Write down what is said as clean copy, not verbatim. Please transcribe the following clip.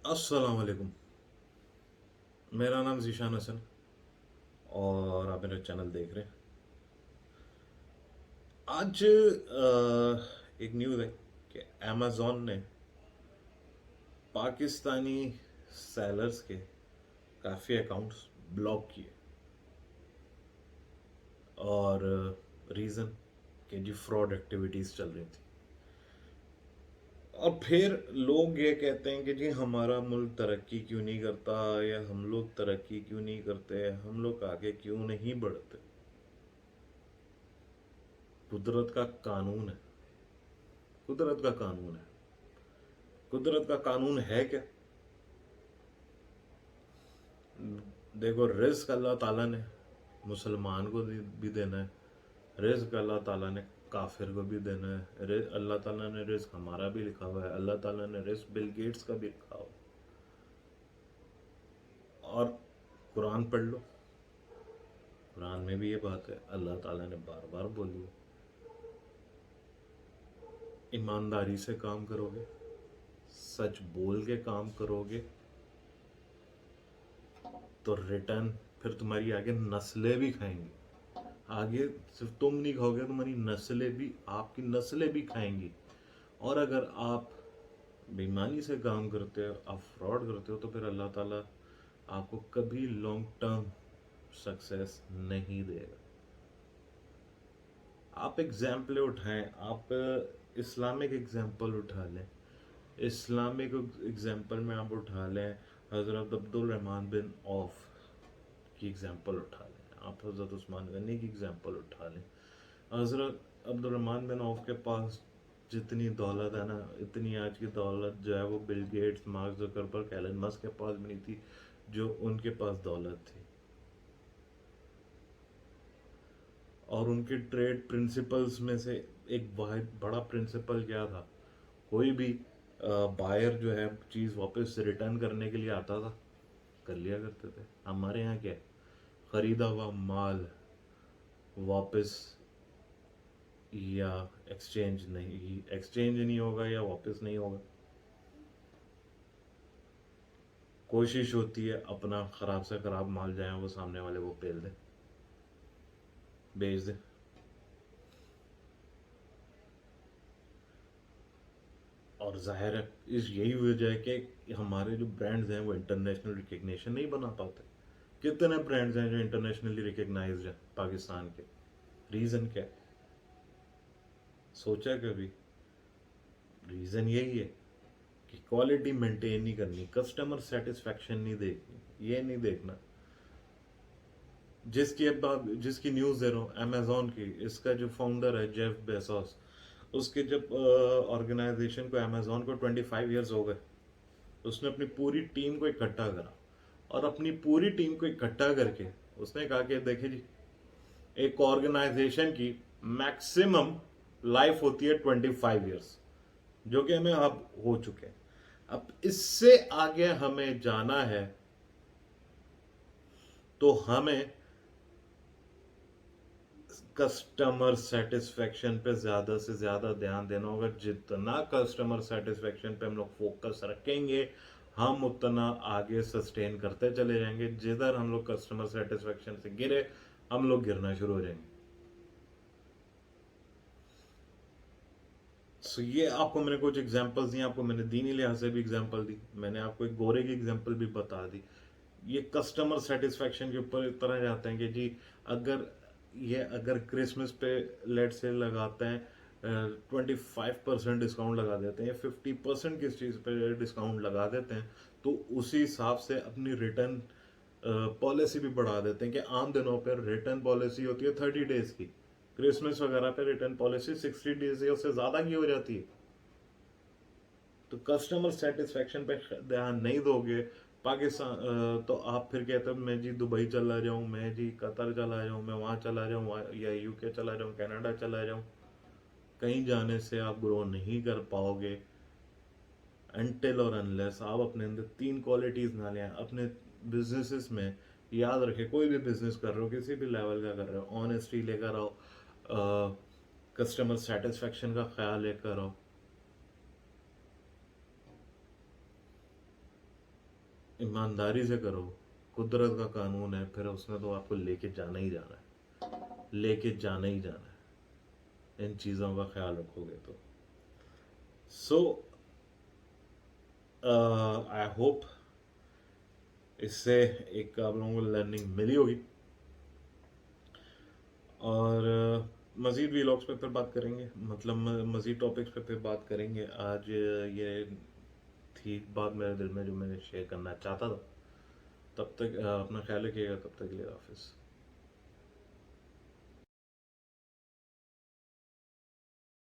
अस्सलाम वालेकुम। मेरा नाम ज़ीशान हसन और आप मेरा चैनल देख रहे हैं। आज एक न्यूज़ है कि अमेज़ॉन ने पाकिस्तानी सेलर्स के काफ़ी अकाउंट्स ब्लॉक किए और रीज़न कि जी फ्रॉड एक्टिविटीज़ चल रही थी। और फिर लोग ये कहते हैं कि जी हमारा मुल्क तरक्की क्यों नहीं करता, या हम लोग तरक्की क्यों नहीं करते, हम लोग आगे क्यों नहीं बढ़ते। कुदरत का कानून है। कुदरत का कानून है। कुदरत का कानून है क्या? देखो, रिस्क अल्लाह ताला ने मुसलमान को भी देना है, रिस्क अल्लाह ताला ने काफिर को भी देना है, अल्लाह ताला ने रिस्क हमारा भी लिखा हुआ है, अल्लाह ताला ने रिस्क बिल गेट्स का भी लिखा हुआ है। और कुरान पढ़ लो, कुरान में भी ये बात है, अल्लाह ताला ने बार बार बोली है, ईमानदारी से काम करोगे, सच बोल के काम करोगे, तो रिटर्न फिर तुम्हारी आगे नस्लें भी खाएंगी। आगे सिर्फ तुम नहीं खाओगे, तुम्हारी नस्लें भी, आपकी नस्लें भी खाएंगी। और अगर आप बेईमानी से काम करते हो, आप फ्रॉड करते हो, तो फिर अल्लाह ताला आपको कभी लॉन्ग टर्म सक्सेस नहीं देगा। आप एग्जाम्पल उठाएं, आप इस्लामिक एग्जाम्पल उठा लें, इस्लामिक एग्जाम्पल में आप उठा लें हज़रत अब्दुल रहमान बिन औफ की एग्जाम्पल उठा लें, आप हज़रत उस्मान गनी की एग्जाम्पल उठा लें। हज़रत अब्दुल रहमान बिन औफ के पास जितनी दौलत है ना, इतनी आज की दौलत जो है वो Bill Gates, Mark Zuckerberg, Elon Musk के पास भी नहीं थी जो उनके पास दौलत थी। और उनके ट्रेड प्रिंसिपल्स में से एक बहुत बड़ा प्रिंसिपल क्या था? कोई भी बायर जो है चीज़ वापस रिटर्न करने के लिए आता था, कर लिया करते थे। हमारे यहाँ क्या है, खरीदा हुआ माल वापस या एक्सचेंज नहीं होगा या वापस नहीं होगा। कोशिश होती है अपना खराब से खराब माल जाए वो सामने वाले को पेल दे, बेच दे। और जाहिर है इस यही वजह है कि हमारे जो ब्रांड्स हैं वो इंटरनेशनल रिकग्निशन नहीं बना पाते। कितने ब्रांड्स हैं जो इंटरनेशनली रिकग्नाइज्ड हैं पाकिस्तान के? रीज़न क्या है? सोचा कभी? रीज़न यही है कि क्वालिटी मेंटेन नहीं करनी, कस्टमर सेटिस्फेक्शन नहीं देखनी, ये नहीं देखना। जिसकी न्यूज़ दे रहा हूँ अमेजोन की, इसका जो फाउंडर है जेफ बेजोस, उसके जब ऑर्गेनाइजेशन को, अमेजोन को 25 ईयर्स हो गए, उसने अपनी पूरी टीम को इकट्ठा करा और अपनी पूरी टीम को इकट्ठा करके उसने कहा कि देखिए जी, एक ऑर्गेनाइजेशन की मैक्सिमम लाइफ होती है 25 ईयर्स, जो कि हमें अब हो चुके हैं। अब इससे आगे हमें जाना है तो हमें कस्टमर सेटिस्फेक्शन पे ज़्यादा से ज़्यादा ध्यान देना होगा। जितना कस्टमर सेटिस्फेक्शन पे हम लोग फोकस रखेंगे, हम उतना आगे सस्टेन करते चले जाएंगे। जिधर हम लोग कस्टमर सेटिस्फेक्शन से गिरे, हम लोग गिरना शुरू हो जाएंगे। सो ये आपको मैंने कुछ एग्जांपल्स दी, आपको मैंने दीनी लिहाज से भी एग्जांपल दी, मैंने आपको एक गोरे की एग्जांपल भी बता दी। ये कस्टमर सेटिस्फेक्शन के ऊपर इस तरह जाते हैं कि जी, अगर अगर क्रिसमस पे लेट से लगाते हैं 25% डिस्काउंट लगा देते हैं या 50% किस चीज़ पे डिस्काउंट लगा देते हैं, तो उसी हिसाब से अपनी रिटर्न पॉलिसी भी बढ़ा देते हैं कि आम दिनों पर रिटर्न पॉलिसी होती है 30 डेज की, क्रिसमस वगैरह पे रिटर्न पॉलिसी 60 डेज या उससे ज़्यादा की हो जाती है। तो कस्टमर सेटिस्फेक्शन पे ध्यान नहीं दोगे, पाकिस्तान तो आप फिर कहते हो मैं जी दुबई चला जाऊँ, मैं जी कतर चला जाऊँ, मैं वहाँ चला जाऊँ या यूके चला जाऊँ, कनाडा चला जाऊँ। कहीं जाने से आप ग्रो नहीं कर पाओगे अनटिल और अनलेस आप अपने अंदर तीन क्वालिटीज़ ना लें अपने बिजनेसेस में। याद रखें, कोई भी बिजनेस कर रहे हो, किसी भी लेवल का कर रहे हो, ऑनेस्टी लेकर आओ, कस्टमर सेटिस्फेक्शन का ख्याल लेकर आओ, ईमानदारी से करो, कुदरत का कानून है, फिर उसने तो आपको लेके जाना ही जाना है, लेके जाना ही जाना है, इन चीज़ों का ख्याल रखोगे तो। सो आई होप इससे एक आप लोगों को लर्निंग मिली होगी, और मज़ीद व्लॉग्स पे फिर बात करेंगे, मतलब मज़ीद टॉपिक्स पे फिर बात करेंगे। आज ये थी बात मेरे दिल में जो मैंने शेयर करना चाहता था। तब तक अपना ख्याल रखिएगा, तब तक के लिए हाफिज़।